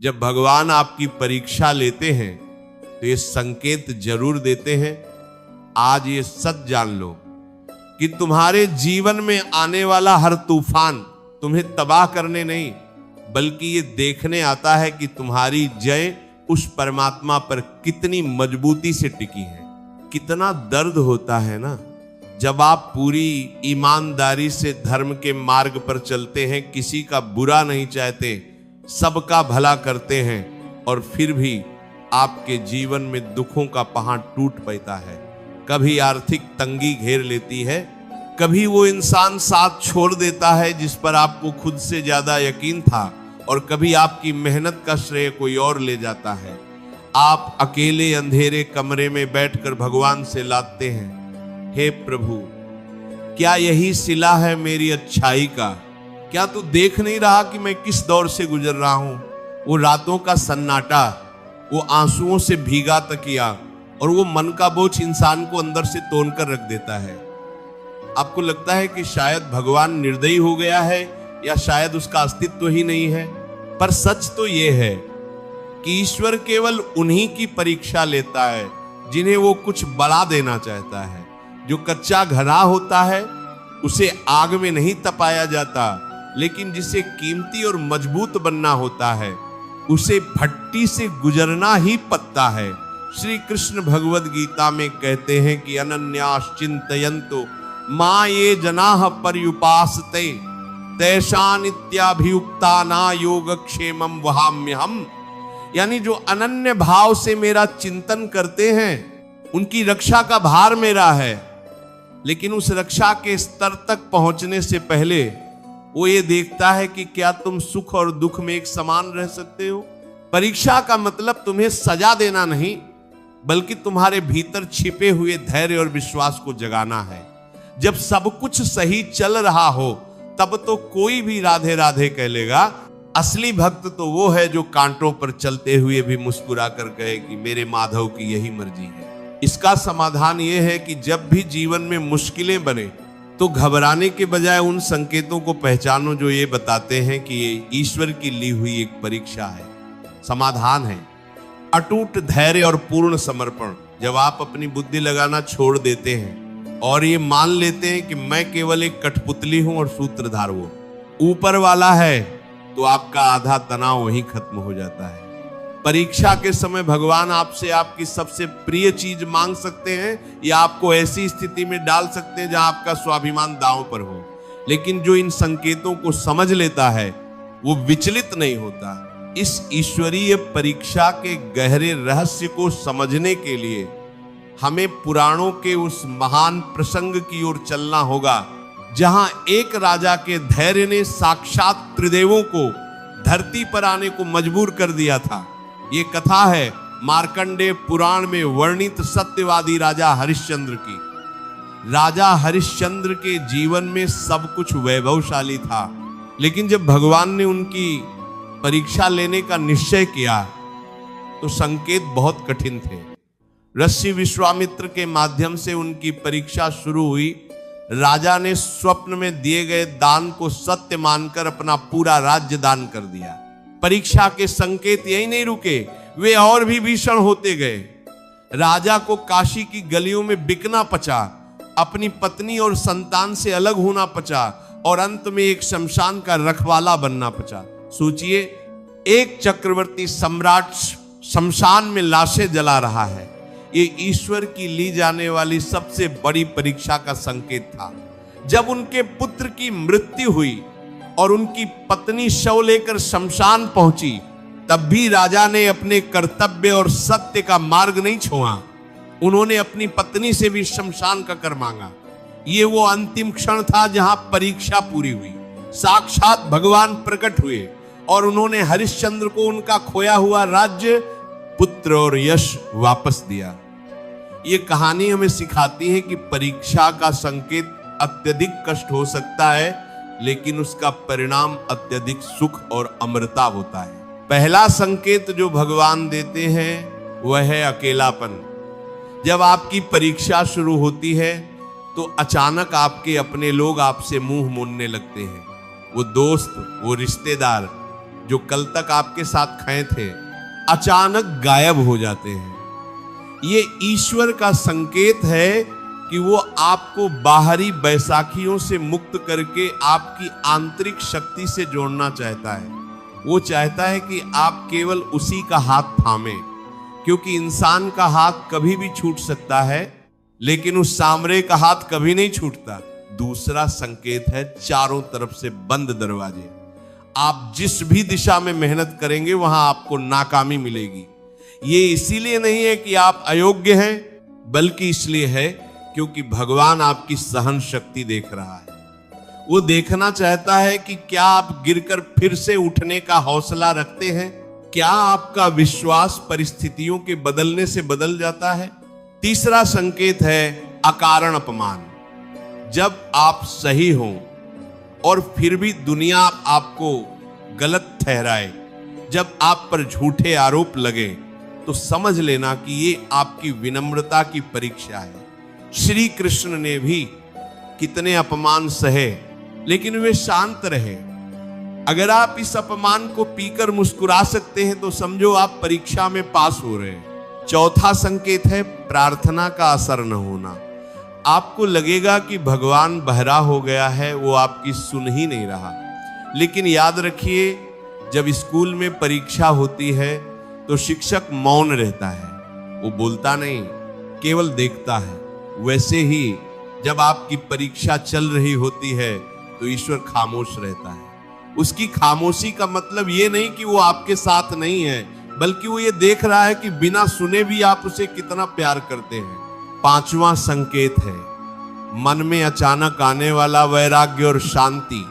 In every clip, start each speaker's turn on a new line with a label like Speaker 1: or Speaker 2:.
Speaker 1: जब भगवान आपकी परीक्षा लेते हैं तो ये संकेत जरूर देते हैं। आज ये सच जान लो कि तुम्हारे जीवन में आने वाला हर तूफान तुम्हें तबाह करने नहीं, बल्कि ये देखने आता है कि तुम्हारी जय उस परमात्मा पर कितनी मजबूती से टिकी है। कितना दर्द होता है ना जब आप पूरी ईमानदारी से धर्म के मार्ग पर चलते हैं, किसी का बुरा नहीं चाहते, सबका भला करते हैं, और फिर भी आपके जीवन में दुखों का पहाड़ टूट पड़ता है। कभी आर्थिक तंगी घेर लेती है, कभी वो इंसान साथ छोड़ देता है जिस पर आपको खुद से ज्यादा यकीन था, और कभी आपकी मेहनत का श्रेय कोई और ले जाता है। आप अकेले अंधेरे कमरे में बैठकर भगवान से लादते हैं, हे प्रभु, क्या यही सिला है मेरी अच्छाई का? क्या तू देख नहीं रहा कि मैं किस दौर से गुजर रहा हूं? वो रातों का सन्नाटा, वो आंसुओं से भीगा तकिया और वो मन का बोझ इंसान को अंदर से तोड़ कर रख देता है। आपको लगता है कि शायद भगवान निर्दयी हो गया है या शायद उसका अस्तित्व ही नहीं है, पर सच तो ये है कि ईश्वर केवल उन्हीं की परीक्षा लेता है जिन्हें वो कुछ बड़ा देना चाहता है। जो कच्चा घड़ा होता है उसे आग में नहीं तपाया जाता, लेकिन जिसे कीमती और मजबूत बनना होता है उसे भट्टी से गुजरना ही पड़ता है। श्री कृष्ण भगवद गीता में कहते हैं कि अनन्यास चिंतयन्तो मां ये जनाः पर्युपासते तैषां इत्याभियुक्ताना योगक्षेमं वहाम्यहम्। यानी जो अनन्य भाव से मेरा चिंतन करते हैं उनकी रक्षा का भार मेरा है, लेकिन उस रक्षा के स्तर तक पहुंचने से पहले वो ये देखता है कि क्या तुम सुख और दुख में एक समान रह सकते हो। परीक्षा का मतलब तुम्हें सजा देना नहीं, बल्कि तुम्हारे भीतर छिपे हुए धैर्य और विश्वास को जगाना है। जब सब कुछ सही चल रहा हो तब तो कोई भी राधे राधे कह लेगा। असली भक्त तो वो है जो कांटों पर चलते हुए भी मुस्कुरा कर कहे कि मेरे माधव की यही मर्जी है। इसका समाधान ये है कि जब भी जीवन में मुश्किलें बने तो घबराने के बजाय उन संकेतों को पहचानो जो ये बताते हैं कि ये ईश्वर की ली हुई एक परीक्षा है। समाधान है अटूट धैर्य और पूर्ण समर्पण। जब आप अपनी बुद्धि लगाना छोड़ देते हैं और ये मान लेते हैं कि मैं केवल एक कठपुतली हूं और सूत्रधार वो ऊपर वाला है, तो आपका आधा तनाव वहीं खत्म हो जाता है। परीक्षा के समय भगवान आपसे आपकी सबसे प्रिय चीज मांग सकते हैं या आपको ऐसी स्थिति में डाल सकते हैं जहां आपका स्वाभिमान दांव पर हो, लेकिन जो इन संकेतों को समझ लेता है वो विचलित नहीं होता। इस ईश्वरीय परीक्षा के गहरे रहस्य को समझने के लिए हमें पुराणों के उस महान प्रसंग की ओर चलना होगा जहां एक राजा के धैर्य ने साक्षात त्रिदेवों को धरती पर आने को मजबूर कर दिया था। ये कथा है मार्कंडेय पुराण में वर्णित सत्यवादी राजा हरिश्चंद्र की। राजा हरिश्चंद्र के जीवन में सब कुछ वैभवशाली था, लेकिन जब भगवान ने उनकी परीक्षा लेने का निश्चय किया तो संकेत बहुत कठिन थे। ऋषि विश्वामित्र के माध्यम से उनकी परीक्षा शुरू हुई। राजा ने स्वप्न में दिए गए दान को सत्य मानकर अपना पूरा राज्य दान कर दिया। परीक्षा के संकेत यही नहीं रुके, वे और भी भीषण होते गए। राजा को काशी की गलियों में बिकना पचा, अपनी पत्नी और संतान से अलग होना पचा, और अंत में एक शमशान का रखवाला बनना पचा। सोचिए, एक चक्रवर्ती सम्राट शमशान में लाशें जला रहा है। ये ईश्वर की ली जाने वाली सबसे बड़ी परीक्षा का संकेत था। जब उनके पुत्र की मृत्यु हुई और उनकी पत्नी शव लेकर शमशान पहुंची, तब भी राजा ने अपने कर्तव्य और सत्य का मार्ग नहीं छोड़ा। उन्होंने अपनी पत्नी से भी शमशान का कर मांगा। ये वो अंतिम क्षण था जहां परीक्षा पूरी हुई। साक्षात भगवान प्रकट हुए और उन्होंने हरिश्चंद्र को उनका खोया हुआ राज्य, पुत्र और यश वापस दिया। ये कहानी हमें सिखाती है कि परीक्षा का संकेत अत्यधिक कष्ट हो सकता है, लेकिन उसका परिणाम अत्यधिक सुख और अमरता होता है। पहला संकेत जो भगवान देते हैं वह है अकेलापन। जब आपकी परीक्षा शुरू होती है तो अचानक आपके अपने लोग आपसे मुंह मोड़ने लगते हैं। वो दोस्त, वो रिश्तेदार, जो कल तक आपके साथ खड़े थे, अचानक गायब हो जाते हैं। ये ईश्वर का संकेत है कि वो आपको बाहरी बैसाखियों से मुक्त करके आपकी आंतरिक शक्ति से जोड़ना चाहता है। वो चाहता है कि आप केवल उसी का हाथ थामें, क्योंकि इंसान का हाथ कभी भी छूट सकता है, लेकिन उस सामरे का हाथ कभी नहीं छूटता। दूसरा संकेत है चारों तरफ से बंद दरवाजे। आप जिस भी दिशा में मेहनत करेंगे वहां आपको नाकामी मिलेगी। ये इसीलिए नहीं है कि आप अयोग्य हैं, बल्कि इसलिए है क्योंकि भगवान आपकी सहन शक्ति देख रहा है। वो देखना चाहता है कि क्या आप गिरकर फिर से उठने का हौसला रखते हैं, क्या आपका विश्वास परिस्थितियों के बदलने से बदल जाता है। तीसरा संकेत है अकारण अपमान। जब आप सही हो और फिर भी दुनिया आपको गलत ठहराए, जब आप पर झूठे आरोप लगे, तो समझ लेना कि ये आपकी विनम्रता की परीक्षा है। श्री कृष्ण ने भी कितने अपमान सहे, लेकिन वे शांत रहे। अगर आप इस अपमान को पीकर मुस्कुरा सकते हैं तो समझो आप परीक्षा में पास हो रहे हैं। चौथा संकेत है प्रार्थना का असर न होना। आपको लगेगा कि भगवान बहरा हो गया है, वो आपकी सुन ही नहीं रहा। लेकिन याद रखिए, जब स्कूल में परीक्षा होती है तो शिक्षक मौन रहता है, वो बोलता नहीं, केवल देखता है। वैसे ही जब आपकी परीक्षा चल रही होती है तो ईश्वर खामोश रहता है। उसकी खामोशी का मतलब ये नहीं कि वो आपके साथ नहीं है, बल्कि वो ये देख रहा है कि बिना सुने भी आप उसे कितना प्यार करते हैं। पांचवा संकेत है मन में अचानक आने वाला वैराग्य और शांति।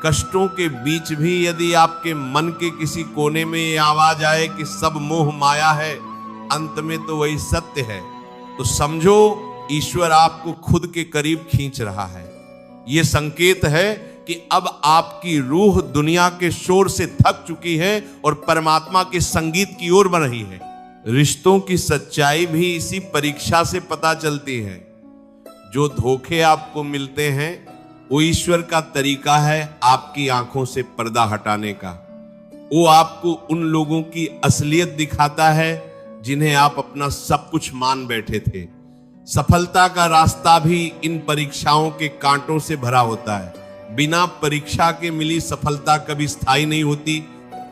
Speaker 1: कष्टों के बीच भी यदि आपके मन के किसी कोने में ये आवाज आए कि सब मोह माया है, अंत में तो वही सत्य है, तो समझो ईश्वर आपको खुद के करीब खींच रहा है। ये संकेत है कि अब आपकी रूह दुनिया के शोर से थक चुकी है और परमात्मा के संगीत की ओर बढ़ रही है। रिश्तों की सच्चाई भी इसी परीक्षा से पता चलती है। जो धोखे आपको मिलते हैं वो ईश्वर का तरीका है आपकी आंखों से पर्दा हटाने का। वो आपको उन लोगों की असलियत दिखाता है जिन्हें आप अपना सब कुछ मान बैठे थे। सफलता का रास्ता भी इन परीक्षाओं के कांटों से भरा होता है। बिना परीक्षा के मिली सफलता कभी स्थायी नहीं होती,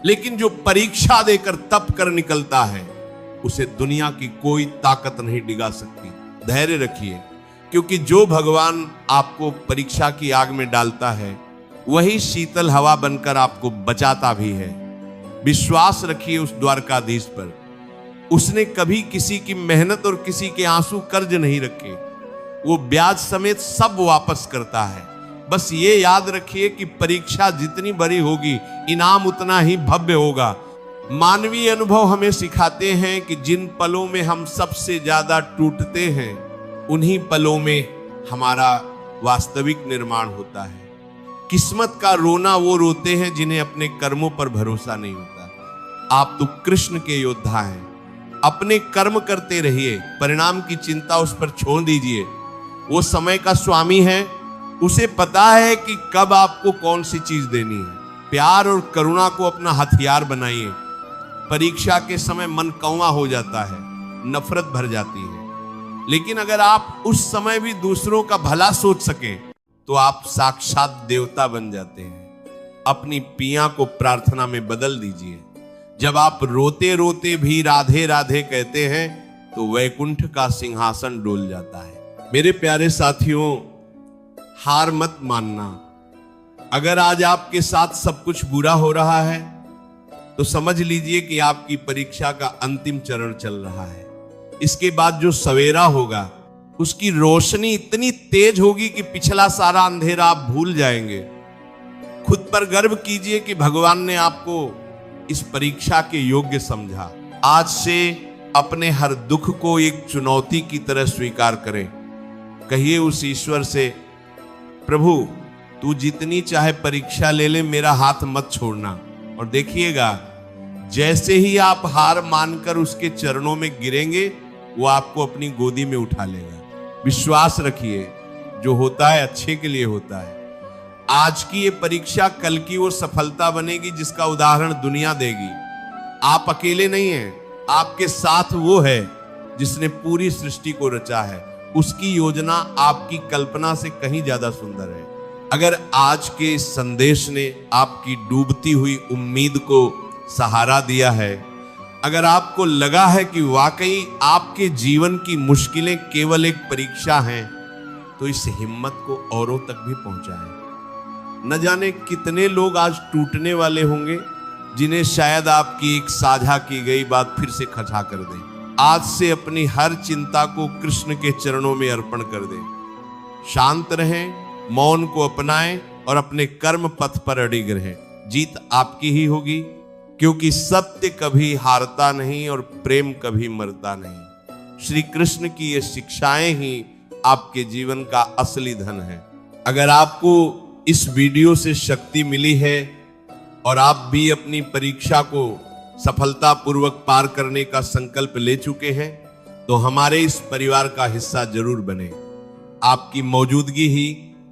Speaker 1: लेकिन जो परीक्षा देकर तप कर निकलता है उसे दुनिया की कोई ताकत नहीं डिगा सकती। धैर्य रखिए, क्योंकि जो भगवान आपको परीक्षा की आग में डालता है वही शीतल हवा बनकर आपको बचाता भी है। विश्वास रखिए उस द्वारकाधीश पर। उसने कभी किसी की मेहनत और किसी के आंसू कर्ज नहीं रखे। वो ब्याज समेत सब वापस करता है। बस ये याद रखिए कि परीक्षा जितनी बड़ी होगी इनाम उतना ही भव्य होगा। मानवीय अनुभव हमें सिखाते हैं कि जिन पलों में हम सबसे ज्यादा टूटते हैं उन्हीं पलों में हमारा वास्तविक निर्माण होता है। किस्मत का रोना वो रोते हैं जिन्हें अपने कर्मों पर भरोसा नहीं होता। आप तो कृष्ण के योद्धा हैं। अपने कर्म करते रहिए, परिणाम की चिंता उस पर छोड़ दीजिए। वो समय का स्वामी है, उसे पता है कि कब आपको कौन सी चीज देनी है। प्यार और करुणा को अपना हथियार बनाइए। परीक्षा के समय मन कौवा हो जाता है, नफरत भर जाती है, लेकिन अगर आप उस समय भी दूसरों का भला सोच सकें तो आप साक्षात देवता बन जाते हैं। अपनी पिया को प्रार्थना में बदल दीजिए। जब आप रोते रोते भी राधे राधे कहते हैं तो वैकुंठ का सिंहासन डोल जाता है। मेरे प्यारे साथियों, हार मत मानना। अगर आज आपके साथ सब कुछ बुरा हो रहा है तो समझ लीजिए कि आपकी परीक्षा का अंतिम चरण चल रहा है। इसके बाद जो सवेरा होगा उसकी रोशनी इतनी तेज होगी कि पिछला सारा अंधेरा आप भूल जाएंगे। खुद पर गर्व कीजिए कि भगवान ने आपको इस परीक्षा के योग्य समझा। आज से अपने हर दुख को एक चुनौती की तरह स्वीकार करें। कहिए उस ईश्वर से, प्रभु तू जितनी चाहे परीक्षा ले ले, मेरा हाथ मत छोड़ना। और देखिएगा जैसे ही आप हार मानकर उसके चरणों में गिरेंगे वो आपको अपनी गोदी में उठा लेगा। विश्वास रखिए, जो होता है अच्छे के लिए होता है। आज की ये परीक्षा कल की वो सफलता बनेगी जिसका उदाहरण दुनिया देगी। आप अकेले नहीं हैं, आपके साथ वो है जिसने पूरी सृष्टि को रचा है। उसकी योजना आपकी कल्पना से कहीं ज्यादा सुंदर है। अगर आज के इस संदेश ने आपकी डूबती हुई उम्मीद को सहारा दिया है, अगर आपको लगा है कि वाकई आपके जीवन की मुश्किलें केवल एक परीक्षा हैं, तो इस हिम्मत को औरों तक भी पहुंचाएं। न जाने कितने लोग आज टूटने वाले होंगे जिन्हें शायद आपकी एक साझा की गई बात फिर से खचा कर दे। आज से अपनी हर चिंता को कृष्ण के चरणों में अर्पण कर दें। शांत रहें, मौन को अपनाएं और अपने कर्म पथ पर अडिग रहें। जीत आपकी ही होगी, क्योंकि सत्य कभी हारता नहीं और प्रेम कभी मरता नहीं। श्री कृष्ण की ये शिक्षाएं ही आपके जीवन का असली धन है। अगर आपको इस वीडियो से शक्ति मिली है और आप भी अपनी परीक्षा को सफलतापूर्वक पार करने का संकल्प ले चुके हैं, तो हमारे इस परिवार का हिस्सा जरूर बने। आपकी मौजूदगी ही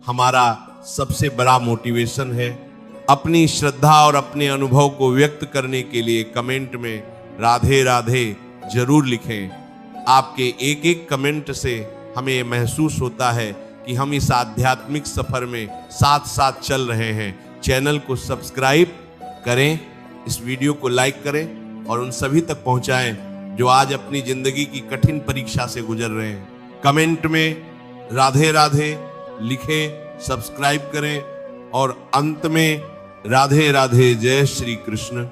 Speaker 1: हमारा सबसे बड़ा मोटिवेशन है। अपनी श्रद्धा और अपने अनुभव को व्यक्त करने के लिए कमेंट में राधे राधे जरूर लिखें। आपके एक एक कमेंट से हमें महसूस होता है कि हम इस आध्यात्मिक सफर में साथ साथ चल रहे हैं। चैनल को सब्सक्राइब करें, इस वीडियो को लाइक करें और उन सभी तक पहुंचाएं जो आज अपनी जिंदगी की कठिन परीक्षा से गुजर रहे हैं। कमेंट में राधे राधे लिखें, सब्सक्राइब करें और अंत में राधे राधे, जय श्री कृष्ण।